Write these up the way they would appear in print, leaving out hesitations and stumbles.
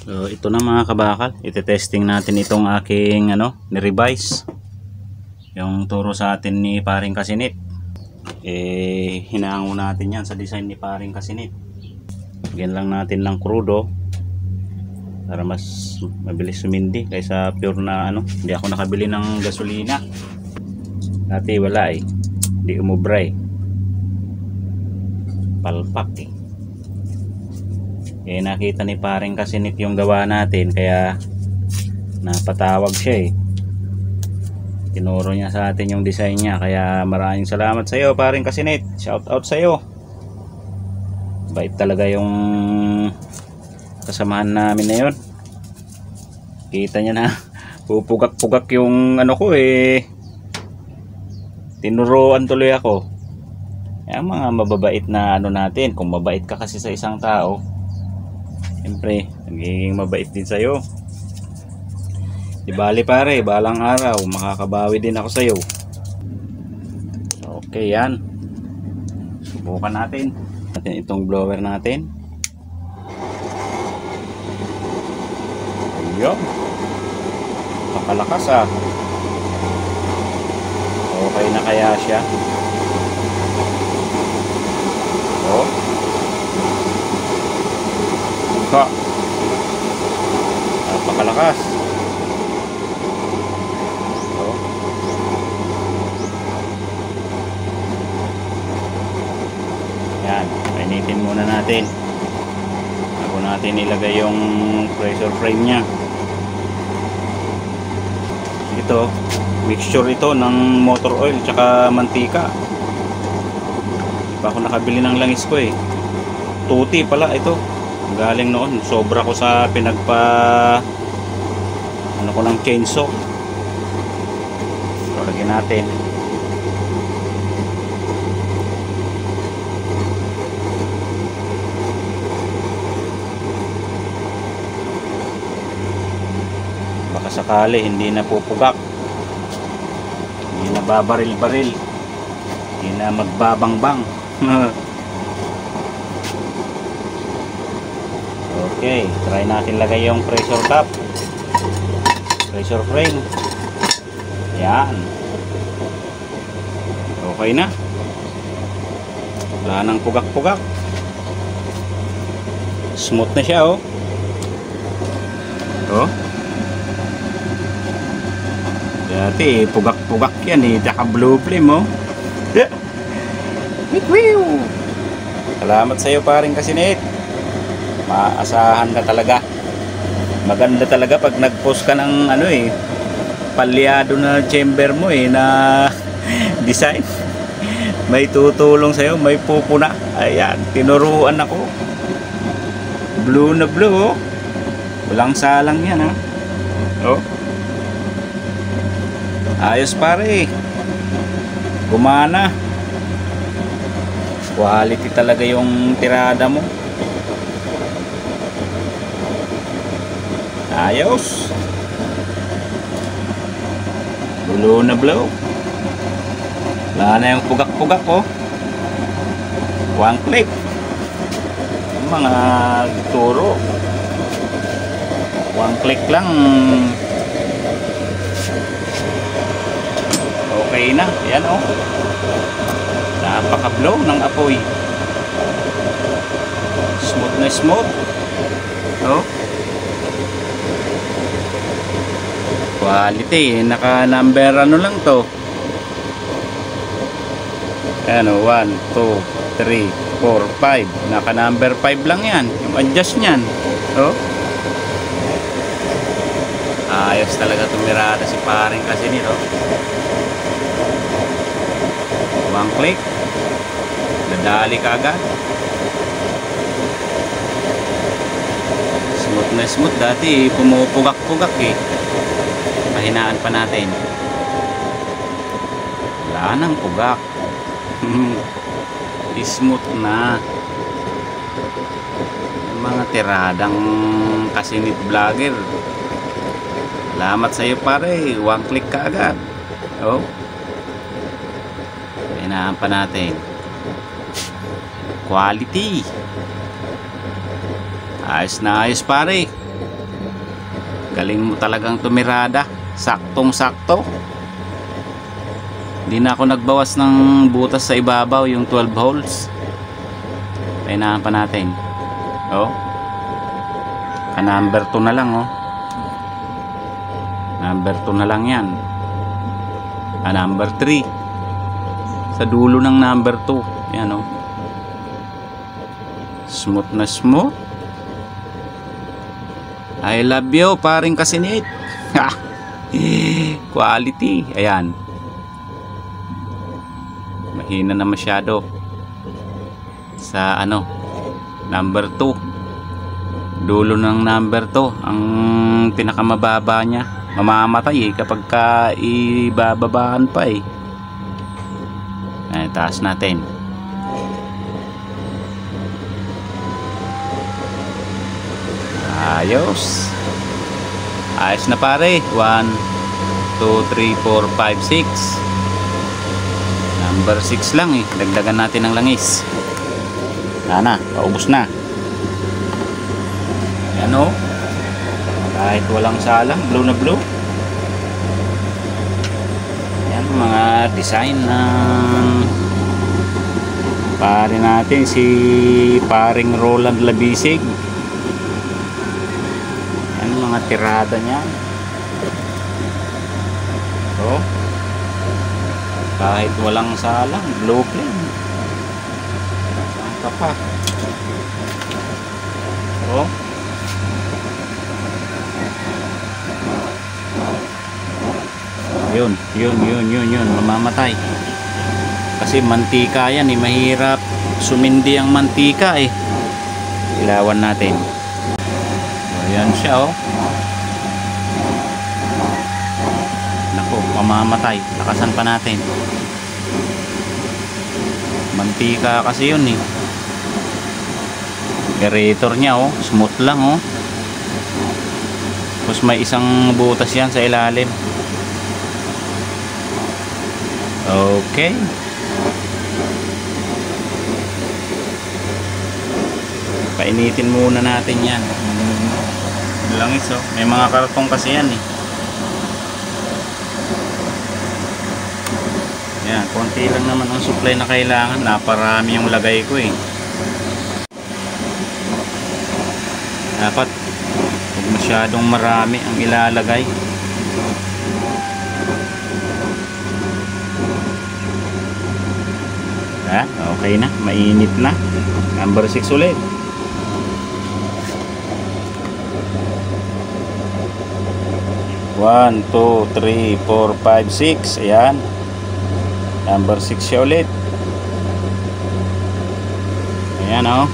So ito na mga kabakal, ite-testing natin itong aking ni-revise. Yung turo sa atin ni Paring Kasinit. Hinango natin yan sa design ni Paring Kasinit. Lagyan lang natin ng crudo para mas mabilis sumindi kaysa pure na Hindi ako nakabili ng gasolina. Dati wala hindi umubra palpak nakita ni Paring Kasinit yung gawa natin, kaya napatawag siya tinuro niya sa atin yung design niya. Kaya maraming salamat sa iyo Paring Kasinit, shout out sa iyo. Bait talaga yung kasamahan namin na yun. Kita niya na pupugak-pugak yung ko tinuruan tuloy ako. Kaya mga mababait na natin, kung mabait ka kasi sa isang tao, siyempre nagiging mabait din sa'yo. Di bali pare, balang araw makakabawi din ako sa'yo. Okay, yan, subukan natin itong blower natin. Yun, pakalakas okay na kaya siya? Napakalakas. Yan, painitin muna natin bago natin ilagay yung pressure frame nya. Ito, mixture ito ng motor oil tsaka mantika. Di pa ako nakabili ng langis ko tuti pala ito, galing noon, sobra ko sa pinagpa ko ng chainsaw. So lagyan natin. Baka sakali hindi na pupugak, hindi na babaril-baril, hindi na magbabangbang. Okay, try natin lagay yung pressure cap, pressure frame. Yan, okay na, wala nang pugak-pugak, smooth na siya dati pugak-pugak yan tsaka blue flame Salamat sa iyo Paring Kasinit, maasahan ka talaga. Maganda talaga pag nag-post ka ng palyado na chamber mo na design. May tutulong sa iyo, may pupuna. Ayan, tinuruan ako. Blue na blue walang salang yan ayos pare, gumana. Quality talaga yung tirada mo. Ayos, blue na blue, wala na yung pugak-pugak one click. Mga turo, one click lang okay na. Yan napaka-blow ng apoy, smooth na smooth quality. Naka number lang to, 1, 2, 3, 4, 5. Naka number 5 lang yan, yung adjust nyan ayos talaga tumirada si Paring Kasinit one click, nadali ka agad, smooth na smooth. Dati pumupugak-pugak pahinaan pa natin, wala nang pugak. Smooth na. Yung mga tiradang Kasinit vlogger, salamat sa iyo pare, one click ka agad pahinaan pa natin, quality. Ayos na ayos pare. Galing mo talagang tumirada. Saktong sakto. Hindi na ako nagbawas ng butas sa ibabaw, yung 12 holes. Painahan pa natin. Oh. Number 2 na lang, oh. Number 2 na lang yan. Number 3. Sa dulo ng number 2. Yan, oh. Smooth na smooth. I love you, paring kasinit. Quality. Ayan. Mahina na masyado. Sa ano, number 2. Dulo ng number 2 ang pinakamababa niya. Mamamatay kapag ka ibababaan pa eh. Taas natin. Ayos. Ayos na pare. 1, 2, 3, 4, 5, 6. Number 6 lang eh. Dagdagan natin ng langis. Na, paubos na. Yan o. Kahit walang salang, blue na blue. Yan mga design ng pare natin, si paring Roland Labisig. Yan mga tirada niya. So, kahit walang salang, blue flame. Saan pa? Oh. Yun, mamamatay. Kasi mantika yan eh, mahirap sumindi ang mantika eh. Ilawan natin. Ayan siya oh. Naku, mamamatay. Lakasan pa natin. Mantika kasi yun eh. Aerator niya oh, smooth lang oh. Tapos may isang butas yan sa ilalim. Okay. Painitin muna natin yan. Langis oh. May mga kartong kasi yan eh. Yan, konti lang naman ang supply na kailangan. Naparami yung lagay ko eh. Dapat huwag masyadong marami ang ilalagay. Okay na, mainit na. Number 6 ulit. One, 2, 3, 4, 5, 6. Ayan. Number 6 siya ulit. Ayan oh.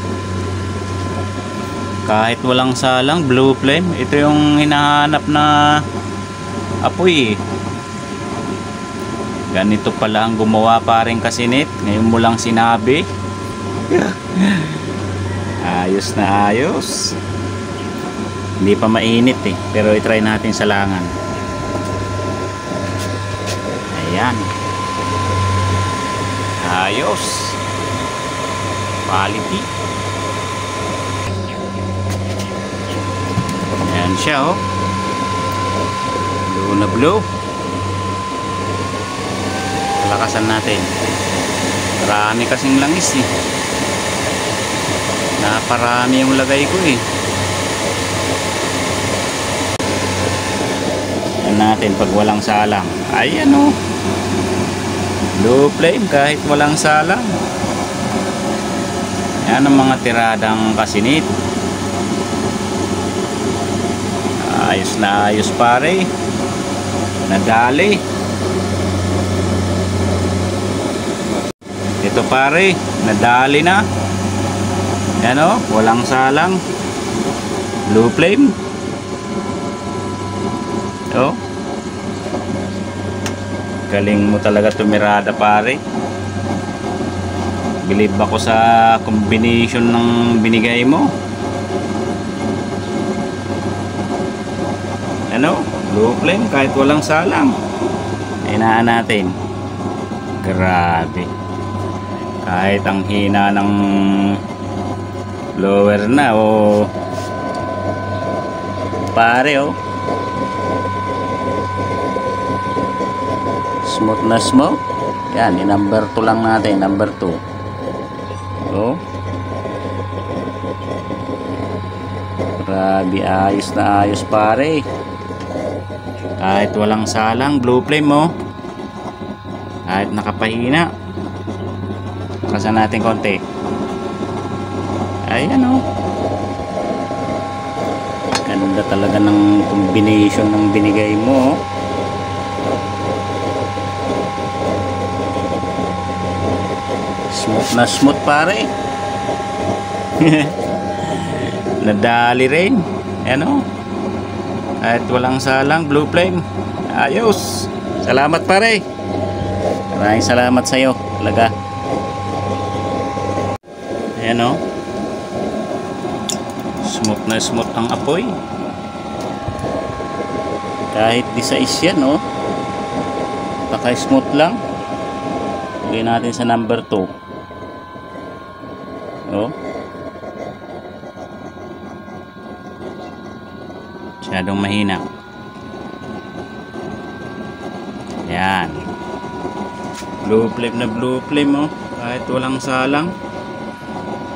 Kahit walang salang, blue flame. Ito yung hinahanap na apoy eh. Ganito pala ang gumawa paring kasinit. Ngayon mo lang sinabi. Ayos na ayos. Hindi pa mainit eh. Pero i-try natin sa langan. Ayan. Ayos. Quality. Ayan siya oh. Blue na blue. Lakasan natin. Marami kasing langis eh. Naparami yung lagay ko eh. Yan natin pag walang salang. Ayan o. Blue flame kahit walang salang. Yan ang mga tiradang kasinit. Ayos na ayos pare. Nadali. Ito pare, nadali na. Yan o, walang salang. Blue flame. O. Galing mo talaga tumirada pare. Believe ako sa combination ng binigay mo. Ano? Blue flame kahit walang salang. Hinaan natin. Grabe. Kahit ang hina ng blower na o pare oh. Smooth na smooth. Yan, number 2 lang natin, number 2. So, grabe, ayos na ayos pare. Kahit walang salang, blue flame mo. Kahit nakapahina. Kasan natin konti. Ayan o. Ganda talaga ng combination ng binigay mo. Smooth na smooth pare. Nadali rin. Ayan o. Kahit walang salang, blue flame. Ayos. Salamat pare. Maraming salamat sa iyo. Talaga. Ayan o. Smooth na smooth ang apoy. Kahit di sa isyan o. Paka-smooth lang. Lagay natin sa number 2. Oh. Masyadong mahina. Yan. Blue flame na blue flame oh. Kahit walang salang.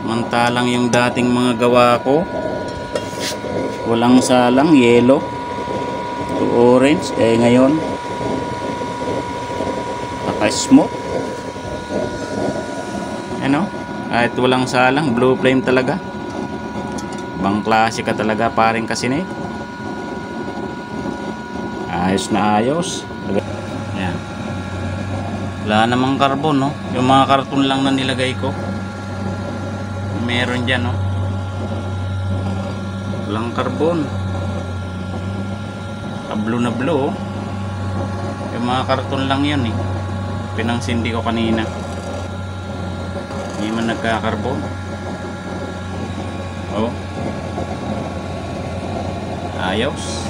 Mantalang yung dating mga gawa ko. Walang salang, yellow to orange. Eh ngayon paka-smooth. Ano? Kahit walang salang, blue flame talaga. Ibang klase ka talaga paring Kasinate. Ayos na ayos. Ayan. Wala namang carbon no. Yung mga karton lang na nilagay ko. Meron dyan no. Walang carbon. Blue na blue oh. Yung mga karton lang yun eh. Pinangsindi ko kanina. Hindi man nagkakarbon. Oh. Ayos.